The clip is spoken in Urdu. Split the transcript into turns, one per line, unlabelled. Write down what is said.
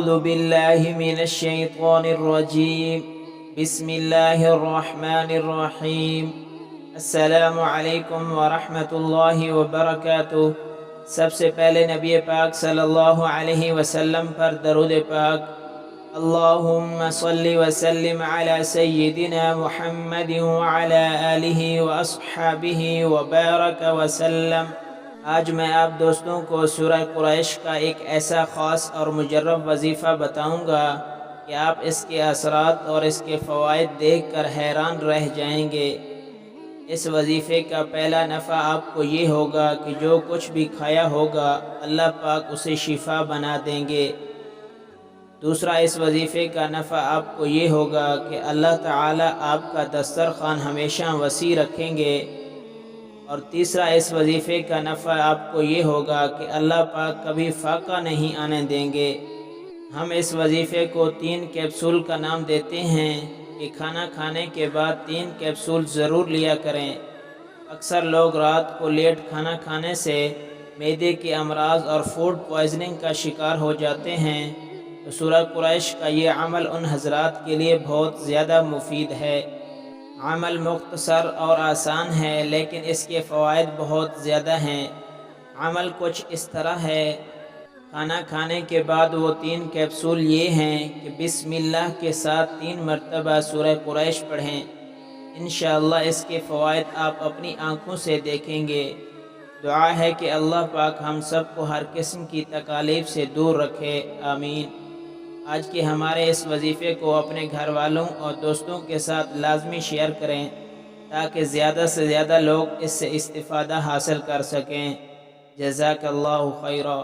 أعوذ بالله من الشيطان الرجيم بسم الله الرحمن الرحیم السلام علیکم ورحمۃ اللہ وبرکاتہ۔ سب سے پہلے نبی پاک صلی اللہ علیہ وسلم پر درود پاک۔ اللہم صلی وسلم علی سیدنا محمد وعلی آلہ واصحابہ وبارک وسلم۔ آج میں آپ دوستوں کو سورہ قریش کا ایک ایسا خاص اور مجرب وظیفہ بتاؤں گا کہ آپ اس کے اثرات اور اس کے فوائد دیکھ کر حیران رہ جائیں گے۔ اس وظیفے کا پہلا نفع آپ کو یہ ہوگا کہ جو کچھ بھی کھایا ہوگا اللہ پاک اسے شفا بنا دیں گے۔ دوسرا، اس وظیفے کا نفع آپ کو یہ ہوگا کہ اللہ تعالی آپ کا دسترخوان ہمیشہ وسیع رکھیں گے۔ اور تیسرا، اس وظیفے کا نفع آپ کو یہ ہوگا کہ اللہ پاک کبھی فاقہ نہیں آنے دیں گے۔ ہم اس وظیفے کو 3 کیپسول کا نام دیتے ہیں کہ کھانا کھانے کے بعد 3 کیپسول ضرور لیا کریں۔ اکثر لوگ رات کو لیٹ کھانا کھانے سے معدے کے امراض اور فوڈ پوائزننگ کا شکار ہو جاتے ہیں، تو سورہ قریش کا یہ عمل ان حضرات کے لیے بہت زیادہ مفید ہے۔ عمل مختصر اور آسان ہے لیکن اس کے فوائد بہت زیادہ ہیں۔ عمل کچھ اس طرح ہے۔ کھانا کھانے کے بعد وہ 3 کیپسول یہ ہیں کہ بسم اللہ کے ساتھ 3 مرتبہ سورہ قریش پڑھیں۔ انشاءاللہ اس کے فوائد آپ اپنی آنکھوں سے دیکھیں گے۔ دعا ہے کہ اللہ پاک ہم سب کو ہر قسم کی تکالیف سے دور رکھے، آمین۔ آج کے ہمارے اس وظیفے کو اپنے گھر والوں اور دوستوں کے ساتھ لازمی شیئر کریں تاکہ زیادہ سے زیادہ لوگ اس سے استفادہ حاصل کر سکیں۔ جزاک اللہ خیرا۔